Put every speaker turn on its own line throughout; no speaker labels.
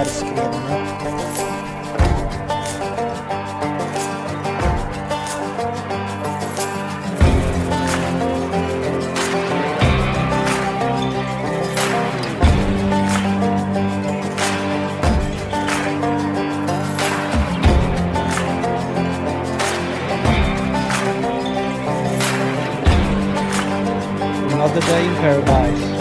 bergskrevorna. Another day in paradise.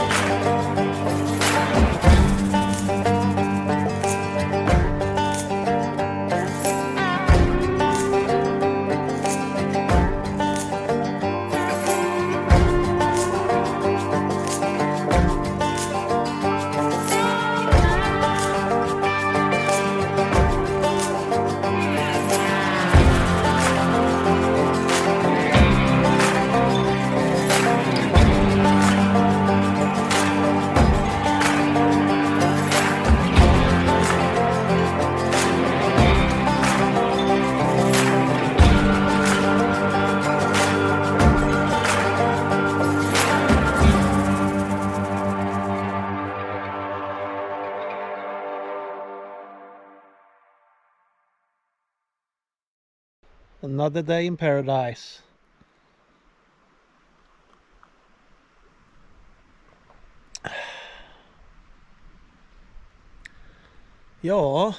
Another day in paradise. Ja,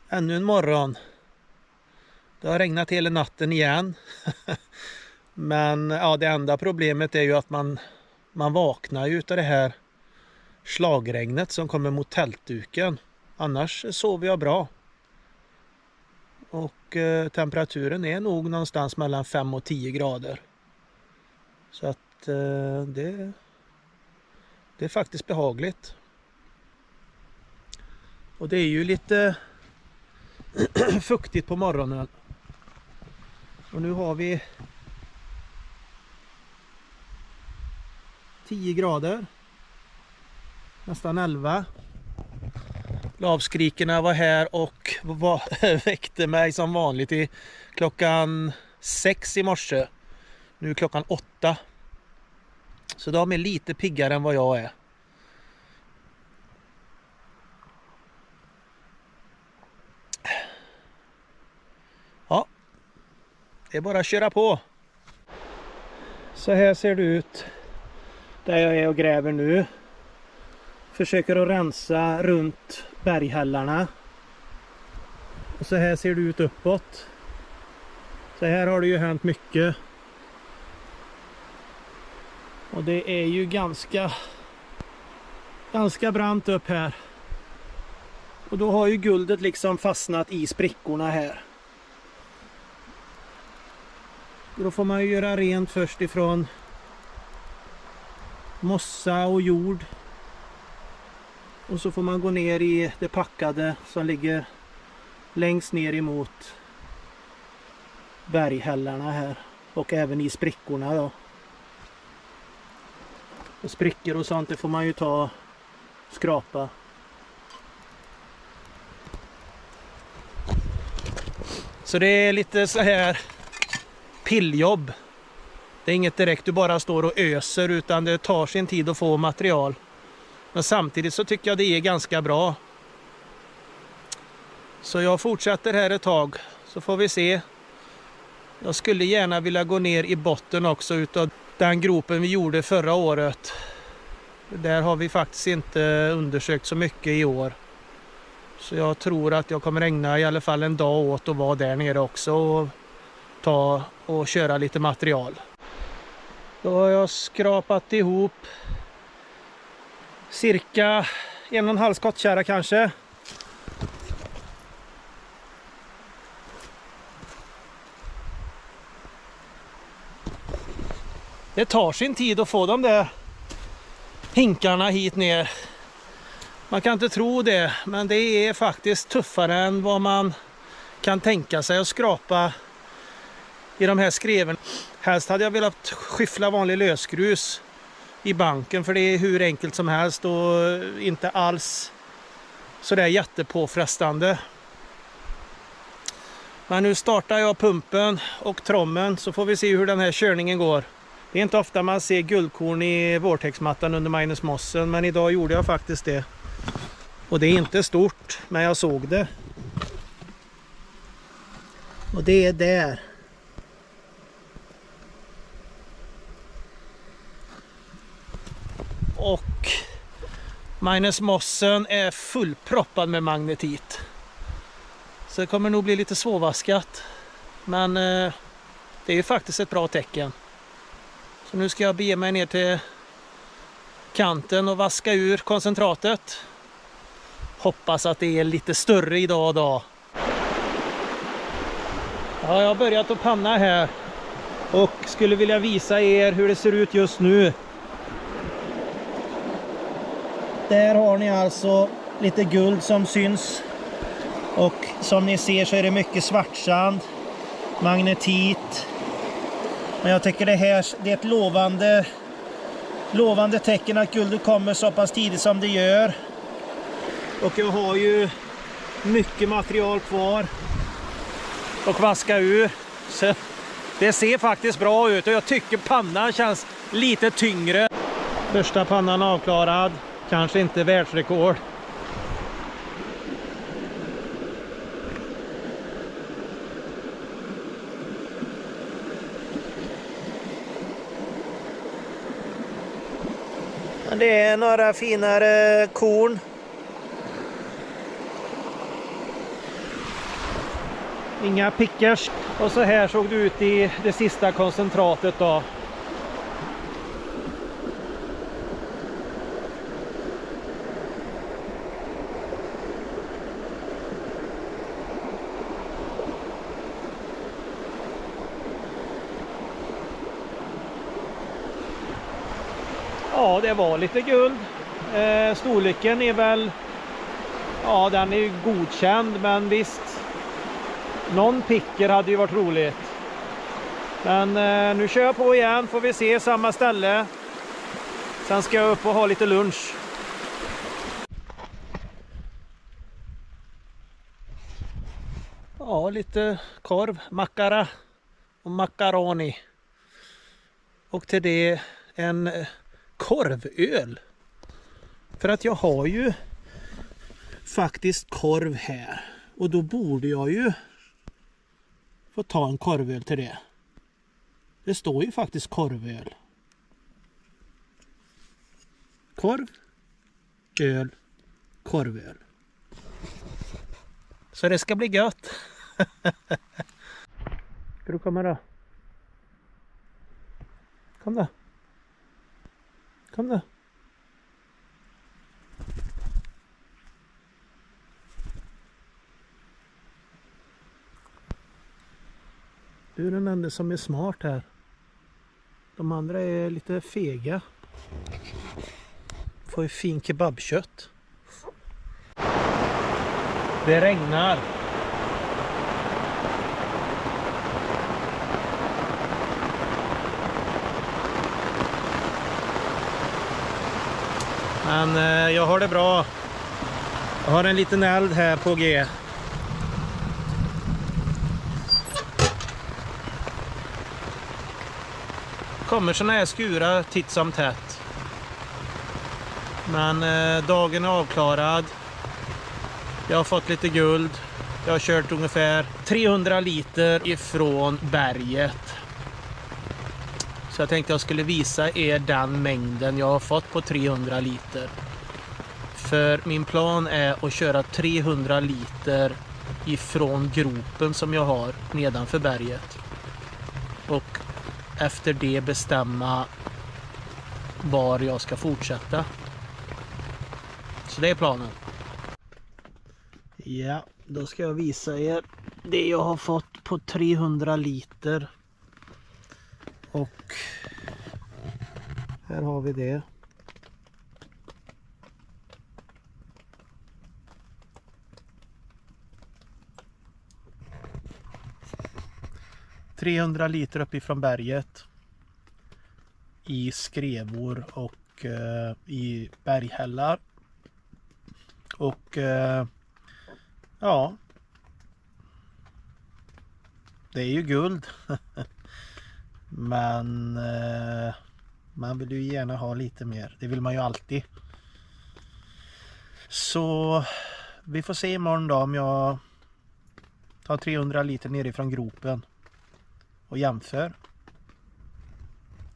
ännu en morgon. Det har regnat hela natten igen. Men ja, det enda problemet är ju att man vaknar ju utav det här slagregnet som kommer mot tältduken. Annars sover jag bra. Och temperaturen är nog någonstans mellan 5 och 10 grader. Så att det är faktiskt behagligt. Och det är ju lite fuktigt på morgonen. Och nu har vi 10 grader. Nästan 11. Lavskrikorna var här och väckte mig som vanligt i klockan 6 i morse. Nu är klockan 8. Så de är lite piggare än vad jag är. Ja, det är bara att köra på. Så här ser det ut där jag är och gräver nu. Försöker att rensa runt berghällarna. Och så här ser det ut uppåt. Så här har det ju hänt mycket. Och det är ju ganska brant upp här. Och då har ju guldet liksom fastnat i sprickorna här. Då får man ju göra rent först ifrån mossa och jord. Och så får man gå ner i det packade som ligger längst ner emot berghällarna här. Och även i sprickorna då. Och sprickor och sånt, det får man ju ta och skrapa. Så det är lite så här pilljobb. Det är inget direkt du bara står och öser, utan det tar sin tid att få material. Men samtidigt så tycker jag det är ganska bra. Så jag fortsätter här ett tag, så får vi se. Jag skulle gärna vilja gå ner i botten också utav den gropen vi gjorde förra året. Där har vi faktiskt inte undersökt så mycket i år. Så jag tror att jag kommer ägna i alla fall en dag åt att vara där nere också och ta och köra lite material. Då har jag skrapat ihop cirka 1,5 skottkärra kanske. Det tar sin tid att få de där hinkarna hit ner. Man kan inte tro det, men det är faktiskt tuffare än vad man kan tänka sig att skrapa i de här skreven. Helst hade jag velat skyffla vanlig lösgrus i banken, för det är hur enkelt som helst och inte alls så där jättepåfrestande. Men nu startar jag pumpen och trommen, så får vi se hur den här körningen går. Det är inte ofta man ser guldkorn i vårtäcksmattan under minusmossen, men idag gjorde jag faktiskt det. Och det är inte stort, men jag såg det. Och det är där. Och Magnus Mossen är fullproppad med magnetit. Så det kommer nog bli lite svårvaskat. Men det är ju faktiskt ett bra tecken. Så nu ska jag bege mig ner till kanten och vaska ur koncentratet. Hoppas att det är lite större idag då. Ja, jag har börjat att panna här. Och skulle vilja visa er hur det ser ut just nu. Där har ni alltså lite guld som syns. Och som ni ser så är det mycket svartsand, magnetit. Men jag tycker det är ett lovande tecken att guldet kommer så pass tidigt som det gör. Och jag har ju mycket material kvar och vaska ur. Så det ser faktiskt bra ut och jag tycker pannan känns lite tyngre. Första pannan avklarad. Kanske inte världsrekord. Men det är några finare korn. Inga pickers. Och så här såg det ut i det sista koncentratet då. Ja, det var lite guld. Storleken är väl... Ja, den är ju godkänd, men visst. Någon picker hade ju varit roligt. Men nu kör jag på igen, får vi se samma ställe. Sen ska jag upp och ha lite lunch. Ja, lite korv, makara och macaroni. Och till det en korvöl. För att jag har ju faktiskt korv här. Och då borde jag ju få ta en korvöl till det. Det står ju faktiskt korvöl. Korv, öl, korvöl. Så det ska bli gött. Ska du komma då? Kom då. Kom då. Du är den enda som är smart här. De andra är lite fega. Får ju fin kebabkött. Det regnar. Men jag har det bra. Jag har en liten eld här på G. Kommer såna här skura titt som tätt. Men dagen är avklarad. Jag har fått lite guld. Jag har kört ungefär 300 liter ifrån berget. Så jag tänkte jag skulle visa er den mängden jag har fått på 300 liter. För min plan är att köra 300 liter ifrån gropen som jag har nedanför berget. Och efter det bestämma var jag ska fortsätta. Så det är planen. Ja, då ska jag visa er det jag har fått på 300 liter. Och här har vi det. ...300 liter uppifrån berget... ...i skrevor och i berghällar... ...och ja... ...det är ju guld... ...men... ...man vill ju gärna ha lite mer... ...det vill man ju alltid... Så vi får se imorgon då om jag tar 300 liter nerifrån gropen och jämför.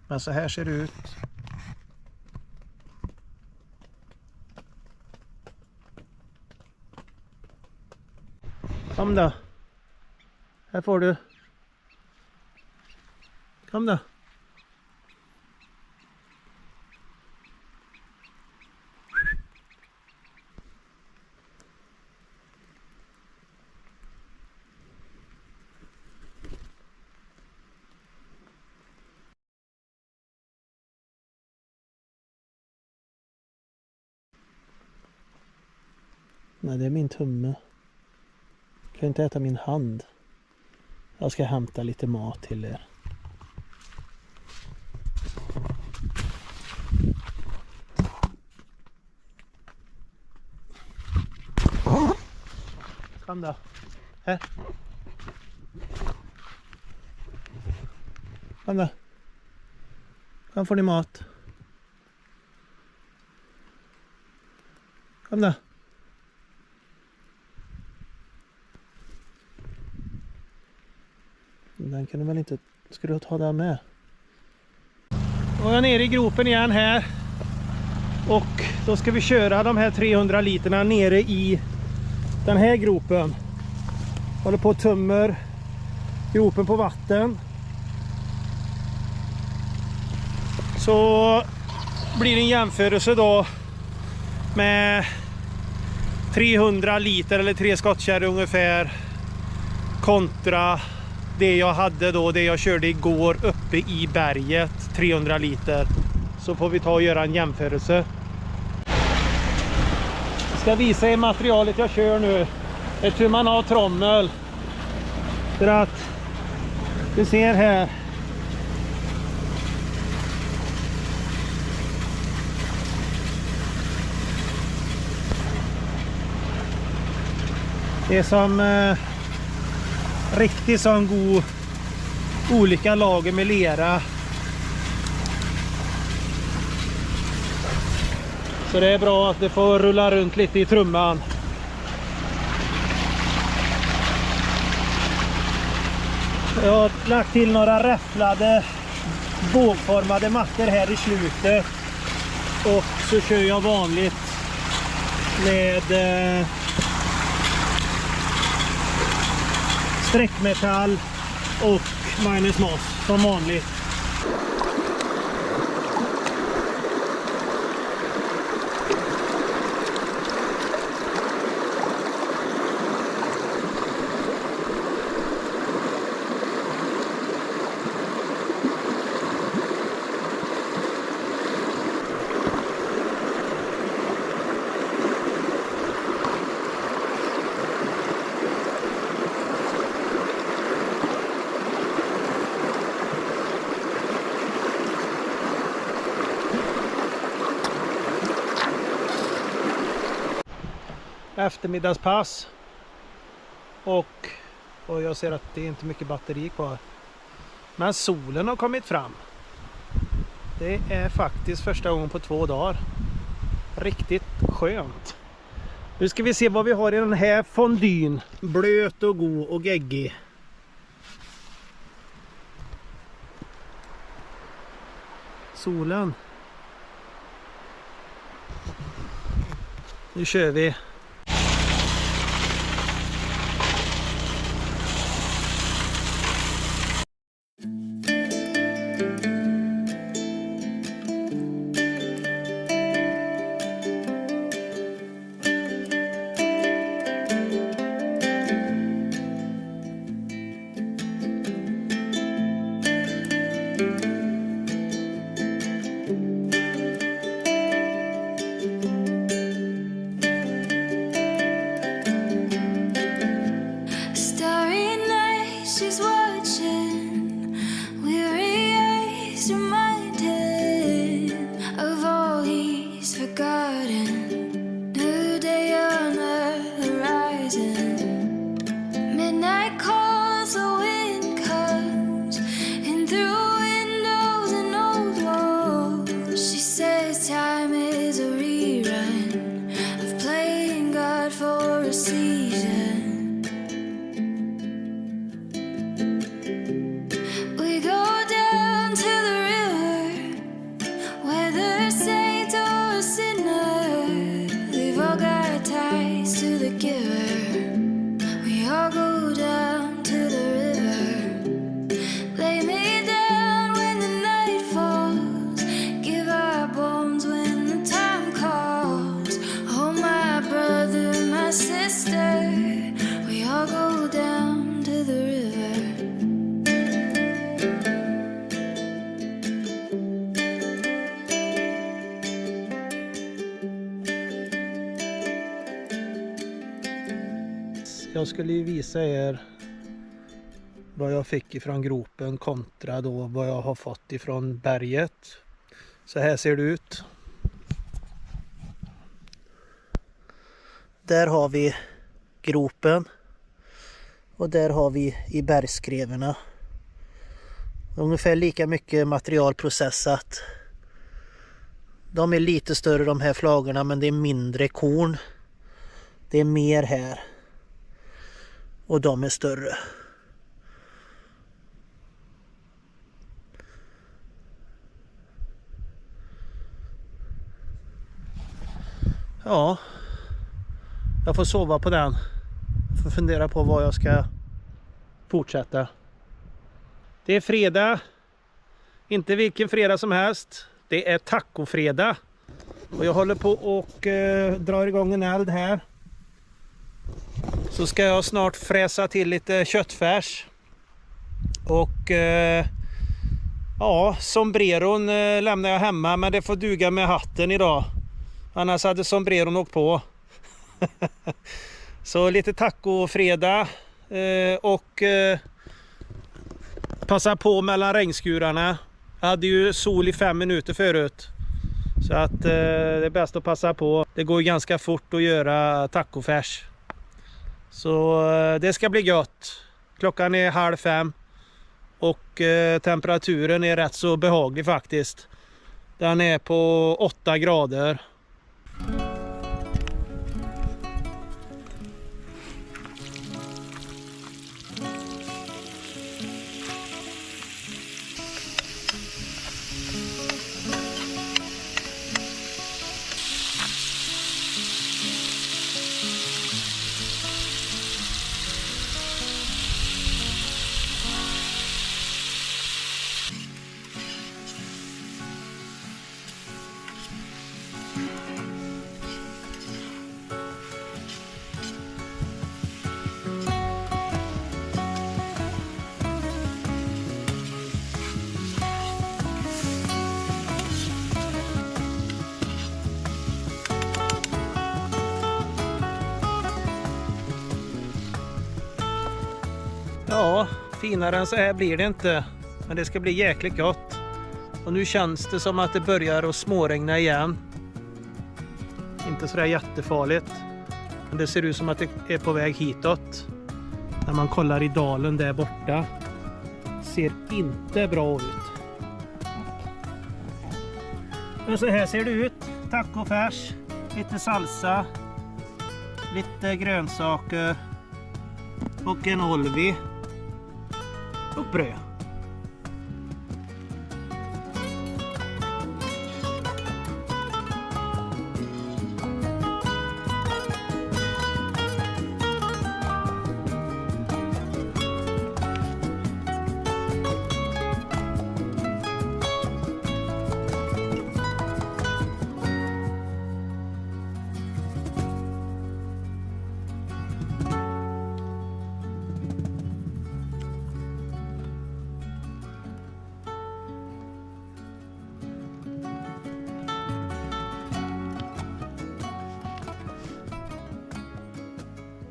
Men så här ser det ut. Kom då. Här får du. Kom då. Nej, det är min tumme. Jag kan inte äta min hand. Jag ska hämta lite mat till er. Kom då. Här. Kom då. Kom får ni mat. Kom då. Den kan du väl inte... Ska du ta den med? Och jag är nere i gropen igen här. Och då ska vi köra de här 300 literna nere i den här gropen. Håller på att tömmer gropen på vatten. Så blir det en jämförelse då med 300 liter eller 3 skottkärror ungefär kontra det jag hade då, det jag körde igår uppe i berget, 300 liter. Så får vi ta och göra en jämförelse. Jag ska visa er materialet jag kör nu. Ett hur man har trommel. För att du ser här. Det är som riktigt sån god olika lager med lera. Så det är bra att det får rulla runt lite i trumman. Jag har lagt till några räfflade bågformade mattor här i slutet. Och så kör jag vanligt med sträckmetall och minus moss som vanligt. Eftermiddagspass och jag ser att det är inte mycket batteri kvar, men solen har kommit fram. Det är faktiskt första gången på 2 dagar. Riktigt skönt. Nu ska vi se vad vi har i den här fondyn. Blöt och god och geggig. Solen. Nu kör vi. Jag skulle ju visa er vad jag fick ifrån gropen kontra då vad jag har fått ifrån berget. Så här ser det ut. Där har vi gropen och där har vi i bergskreverna. Ungefär lika mycket material processat. De är lite större de här flagorna, men det är mindre korn. Det är mer här. Och de är större. Ja, jag får sova på den. Jag får fundera på vad jag ska fortsätta. Det är fredag. Inte vilken fredag som helst. Det är tacofredag. Och jag håller på och drar igång en eld här. Så ska jag snart fräsa till lite köttfärs. Och ja, sombreron lämnar jag hemma, men det får duga med hatten idag. Annars hade sombreron åkt på. Så lite tacofredag och passa på mellan regnskurarna. Jag hade ju sol i 5 minuter förut. Så att det är bäst att passa på. Det går ju ganska fort att göra tacofärs. Så det ska bli gott. Klockan är 4:30 och temperaturen är rätt så behaglig faktiskt. Den är på 8 grader. Ja, finare än så här blir det inte. Men det ska bli jäkligt gott. Och nu känns det som att det börjar att småregna igen. Inte sådär jättefarligt. Men det ser ut som att det är på väg hitåt. När man kollar i dalen där borta. Ser inte bra ut. Men så här ser det ut. Tacofärs. Lite salsa. Lite grönsaker. Och en olvi. Och bröd.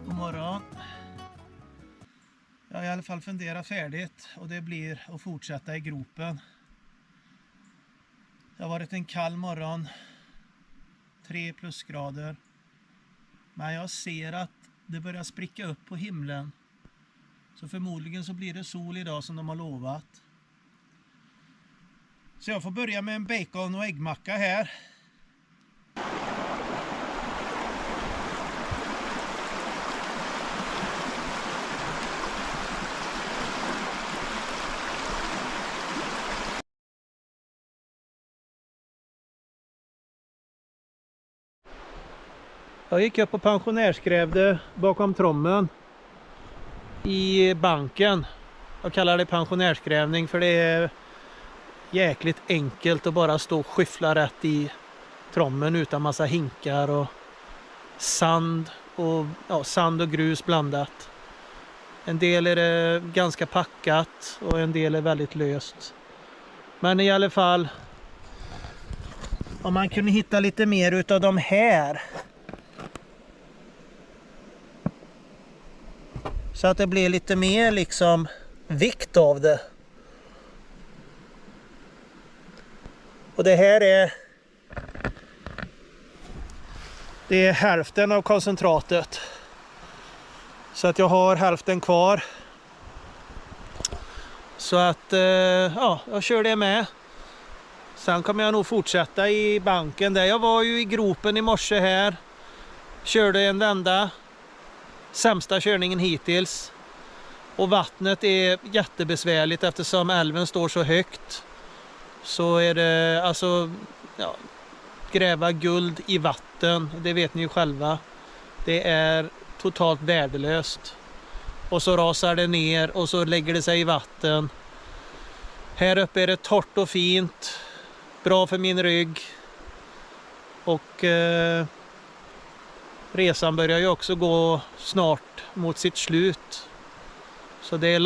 Morgon. Jag har i alla fall funderat färdigt och det blir att fortsätta i gropen. Det har varit en kall morgon, 3 plusgrader. Men jag ser att det börjar spricka upp på himlen. Så förmodligen så blir det sol idag som de har lovat. Så jag får börja med en bacon och äggmacka här. Jag gick upp och pensionärsgrävde bakom trommen i banken. Jag kallar det pensionärsgrävning för det är jäkligt enkelt att bara stå och skyffla rätt i trommen utan massa hinkar och sand och grus blandat. En del är det ganska packat och en del är väldigt löst. Men i alla fall, om man kunde hitta lite mer utav de här Så att det blir lite mer liksom vikt av det. Och det här är hälften av koncentratet. Så att jag har hälften kvar. Så att ja, jag kör det med. Sen kommer jag nog fortsätta i banken där. Jag var ju i gropen i morse här. Körde en vända. Sämsta körningen hittills. Och vattnet är jättebesvärligt eftersom älven står så högt. Så är det alltså, ja, gräva guld i vatten, det vet ni ju själva. Det är totalt värdelöst. Och så rasar det ner och så lägger det sig i vatten. Här uppe är det torrt och fint. Bra för min rygg. Och resan börjar ju också gå snart mot sitt slut. Så det är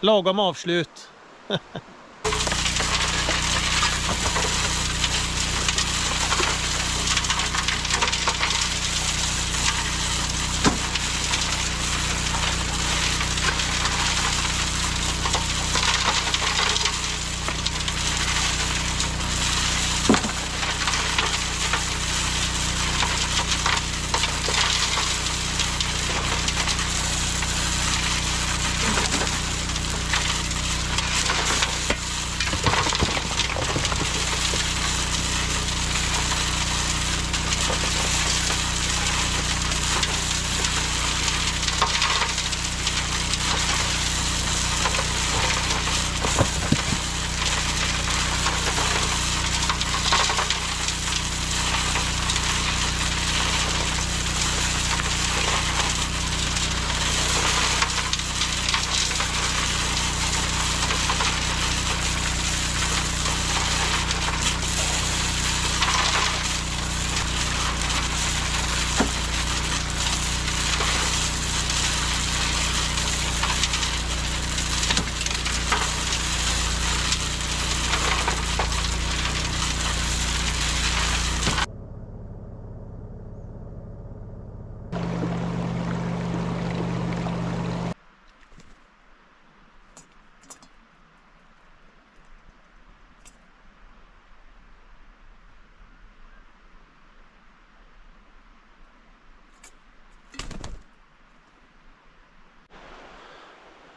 lagom avslut.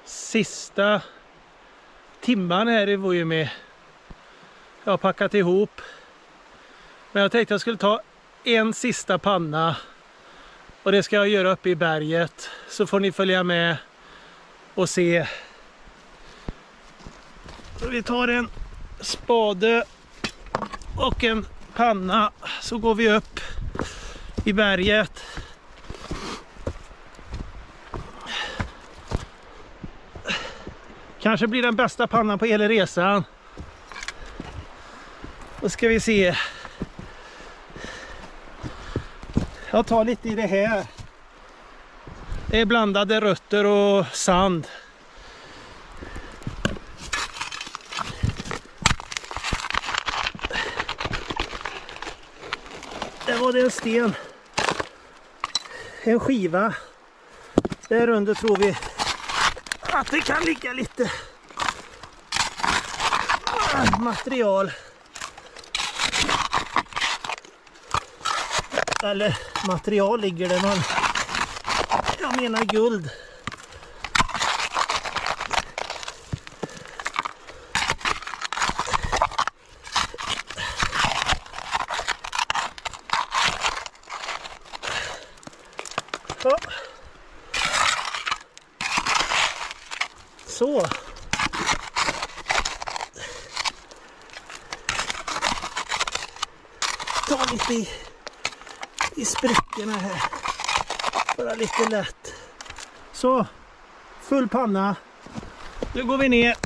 Sista timman här i Vuojärvi. Jag har packat ihop. Men jag tänkte jag skulle ta en sista panna. Och det ska jag göra uppe i berget. Så får ni följa med och se. Så vi tar en spade och en panna. Så går vi upp i berget. Kanske blir den bästa pannan på hela resan. Då ska vi se. Jag tar lite i det här. Det är blandade rötter och sand. Där var det en sten. En skiva. Där under tror vi att det kan ligga lite material. Eller material ligger det, men jag menar guld. Ja. Så. Ta lite i sprickorna här. Bara lite lätt. Så. Full panna. Nu går vi ner.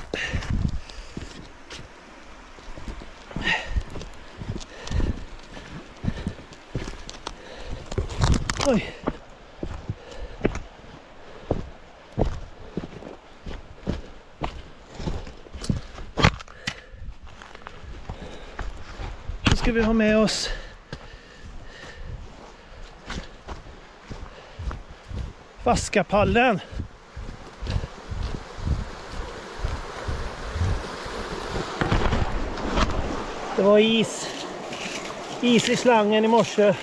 Oj. Nu ska vi ha med oss vaskapallen. Det var is i slangen i morse.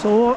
Så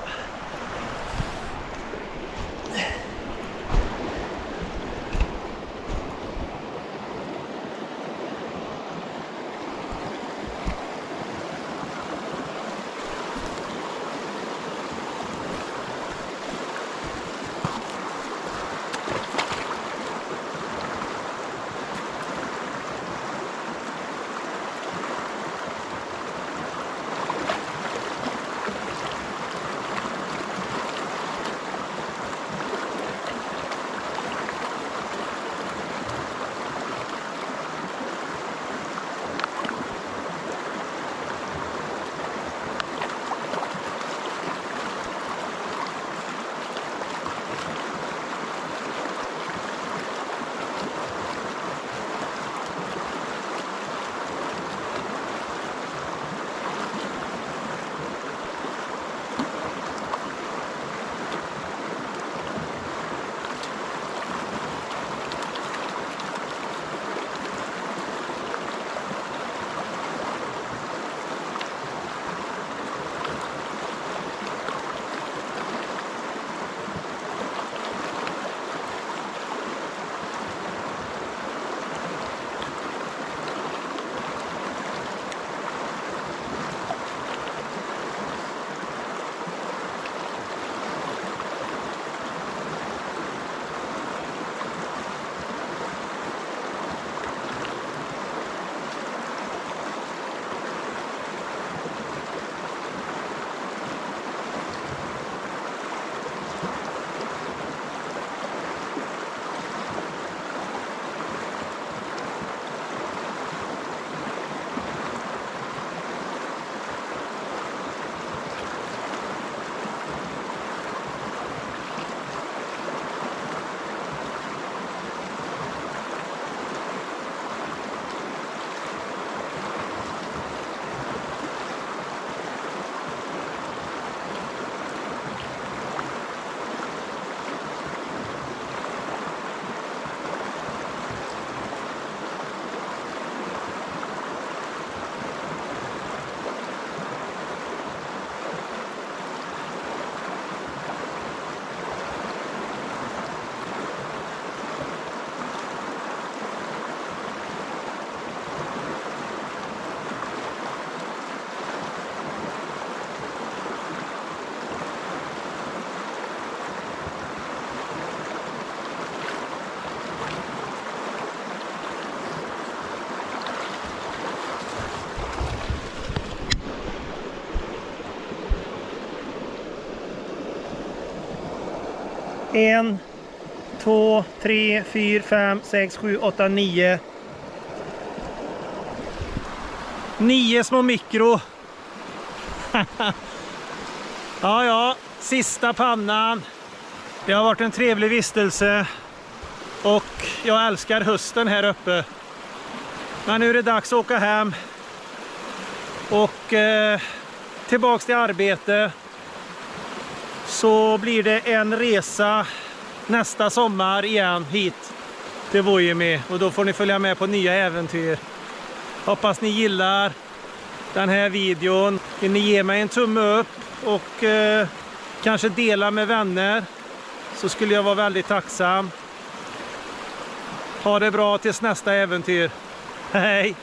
en, 2, 3, 4, 5, 6, 7, 8, 9. 9 små mikro. Ja, sista pannan. Det har varit en trevlig vistelse. Och jag älskar hösten här uppe. Men nu är det dags att åka hem. Och tillbaks till arbete. Så blir det en resa nästa sommar igen hit till Vuojärvi. Och då får ni följa med på nya äventyr. Hoppas ni gillar den här videon. Vill ni ge mig en tumme upp och kanske dela med vänner, så skulle jag vara väldigt tacksam. Ha det bra tills nästa äventyr. Hej!